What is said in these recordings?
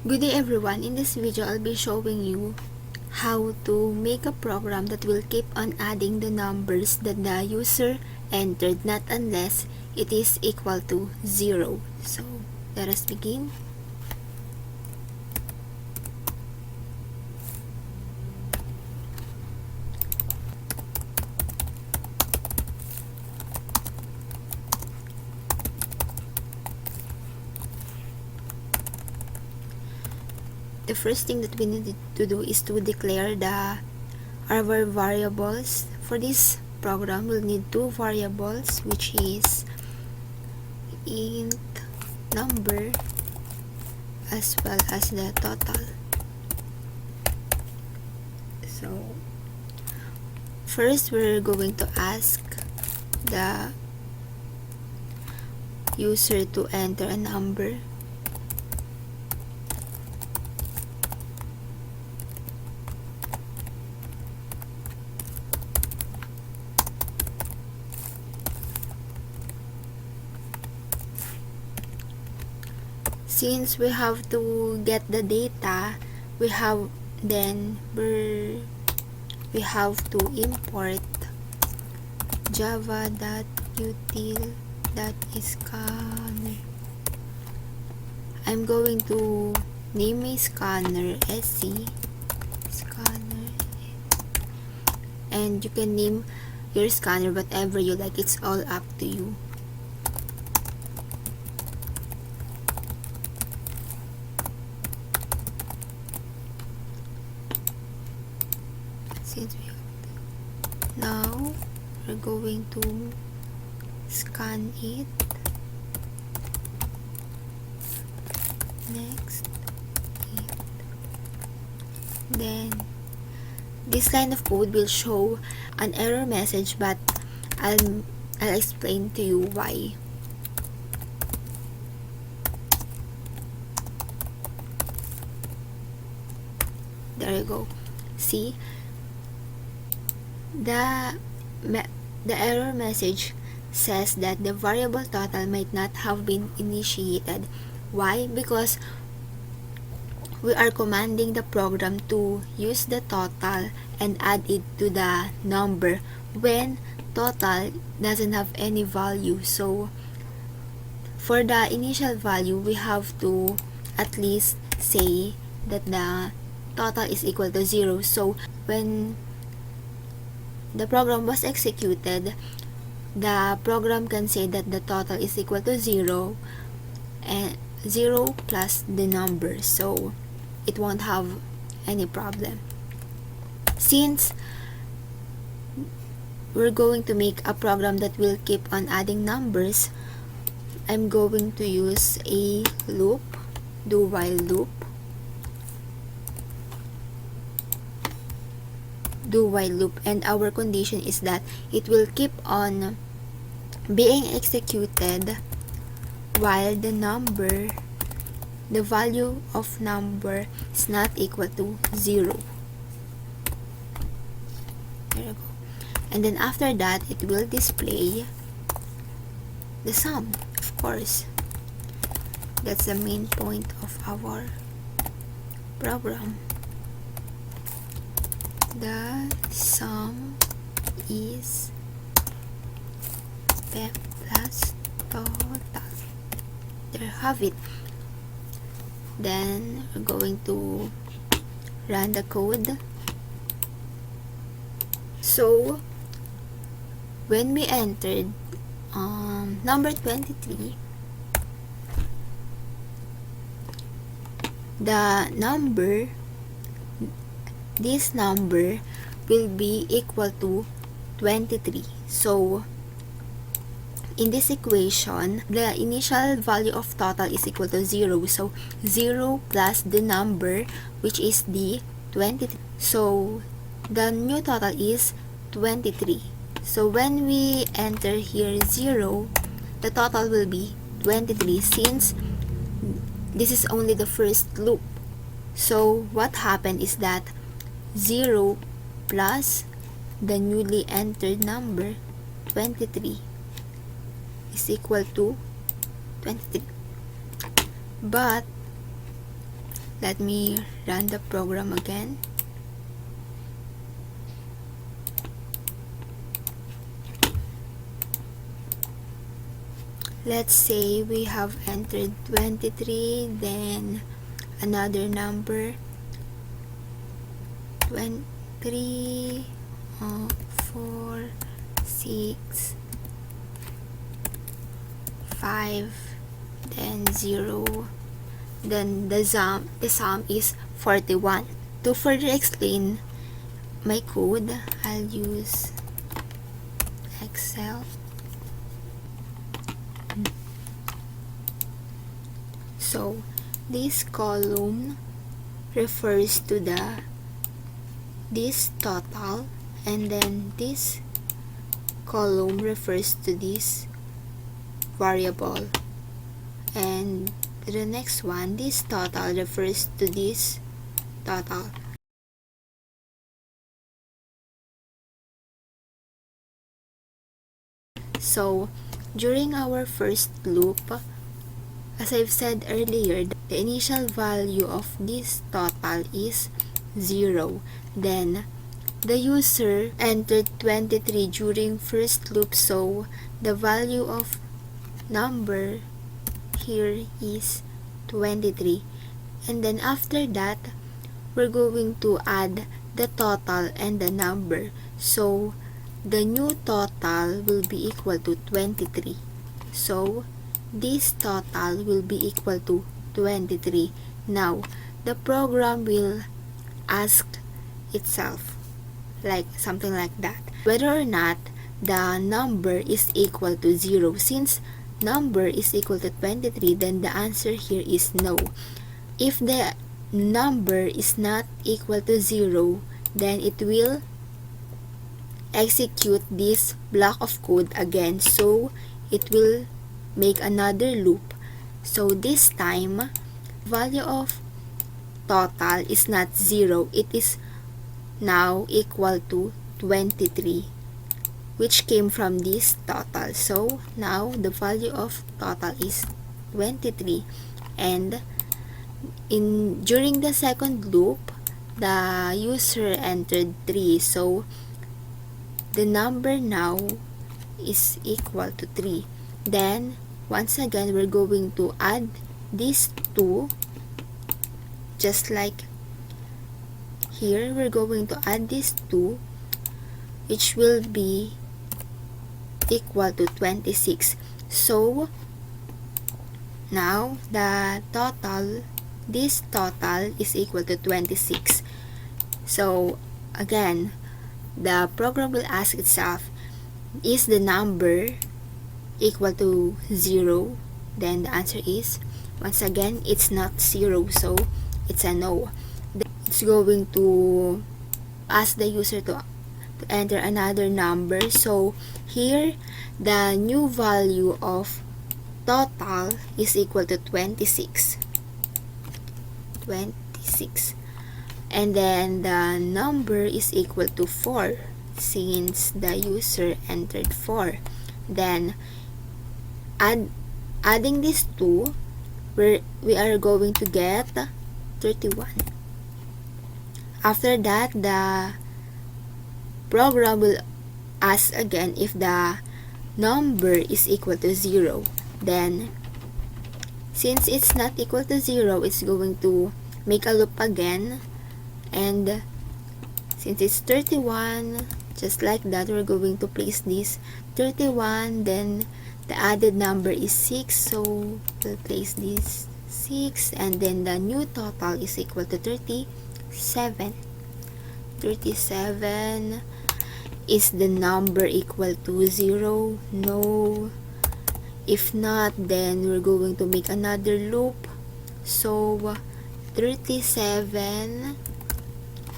Good day everyone, in this video I'll be showing you how to make a program that will keep on adding the numbers that the user entered, not unless it is equal to 0. So let us begin. The first thing that we need to do is to declare our variables. For this program, we'll need two variables, which is int number as well as the total. So first, we're going to ask the user to enter a number. Since we have to get the data, we have to import java.util.scanner. I'm going to name my scanner sc scanner, and you can name your scanner whatever you like. It's all up to you. Now we're going to scan it. Next, then this line of code will show an error message, but I'll explain to you why. There you go. See, the error message says that the variable total might not have been initiated. Why? Because we are commanding the program to use the total and add it to the number when total doesn't have any value. So for the initial value, we have to at least say that the total is equal to 0. So when the program was executed, the program can say that the total is equal to 0 and 0 plus the number, so it won't have any problem. Since we're going to make a program that will keep on adding numbers, I'm going to use a loop, do while loop. And our condition is that it will keep on being executed while the value of number is not equal to 0. There you go. And then after that, it will display the sum, of course. That's the main point of our program. The sum is P plus total. There you have it. Then we're going to run the code. So when we entered number 23, this number will be equal to 23. So in this equation, the initial value of total is equal to 0. So 0 plus the number, which is the 23. So the new total is 23. So when we enter here 0, the total will be 23, since this is only the first loop. So what happened is that 0 plus the newly entered number 23 is equal to 23. But Let me run the program again. Let's say we have entered 23, then another number 23, 4, 6, 5, then 0, then the sum is 41. To further explain my code, I'll use Excel. So this column refers to this total, and then this column refers to this variable, and the next one, this total refers to this total. So during our first loop, as I've said earlier, the initial value of this total is 0. Then the user entered 23 during first loop, so the value of number here is 23. And then after that, we're going to add the total and the number. So the new total will be equal to 23. So this total will be equal to 23. Now, the program will ask itself, like something like that, whether or not the number is equal to 0. Since number is equal to 23, then the answer here is no. If the number is not equal to 0, then it will execute this block of code again. So it will make another loop. So this time, value of total is not 0. It is now equal to 23, which came from this total. So now the value of total is 23. And during the second loop, the user entered 3. So the number now is equal to 3. Then once again, we're going to add these 2, just like here. We're going to add these 2, which will be equal to 26. So now the total, this total is equal to 26. So again, the program will ask itself, is the number equal to 0? Then the answer is, once again, it's not 0, so it's a no. Then it's going to ask the user to enter another number. So here, the new value of total is equal to 26. And then the number is equal to 4, since the user entered 4. Then adding these 2, we are going to get 31. After that, the program will ask again if the number is equal to 0. Then since it's not equal to 0, it's going to make a loop again. And since it's 31, just like that, we're going to place this 31. Then the added number is 6, so we'll place this 6. And then the new total is equal to 37. 37. Is the number equal to 0? No. If not, then we're going to make another loop. So 37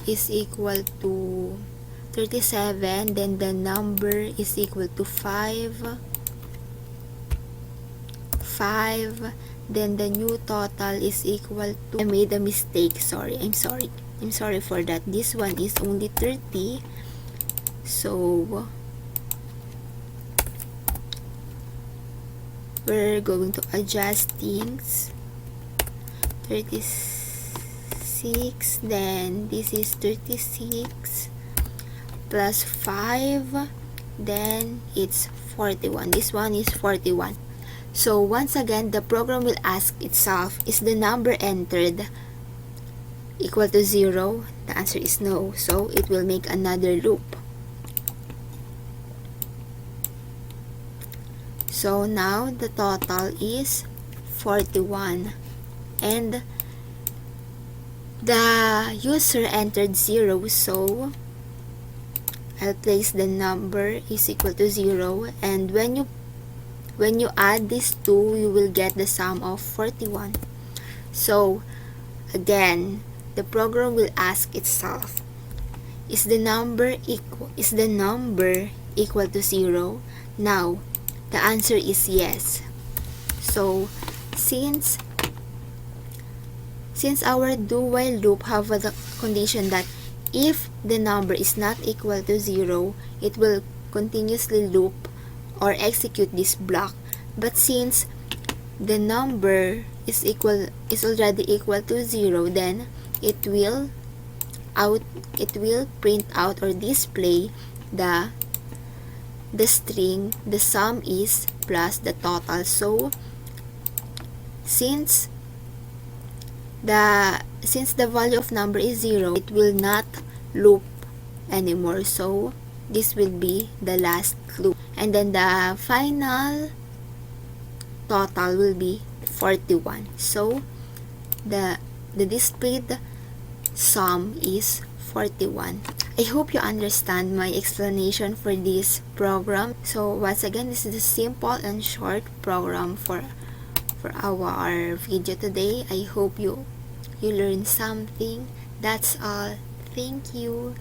is equal to 37, then the number is equal to 5, then the new total is equal to, I made a mistake, I'm sorry for that. This one is only 30, so we're going to adjust things. 30 36, then this is 36 plus 5, then it's 41. This one is 41. So once again, the program will ask itself, is the number entered equal to 0? The answer is no. So it will make another loop. So now the total is 41. And the user entered 0, so I'll place the number is equal to 0, and when you add these two, you will get the sum of 41. So again, the program will ask itself, is the number equal to 0? Now the answer is yes. So since our do-while loop have the condition that if the number is not equal to 0, it will continuously loop or execute this block. But since the number is already equal to 0, then it will print out or display the string the sum is plus the total. So since the value of number is 0, it will not loop anymore. So this will be the last loop, and then the final total will be 41. So the displayed sum is 41. I hope you understand my explanation for this program. So once again, this is a simple and short program for our video today. I hope you learned something. That's all. Thank you.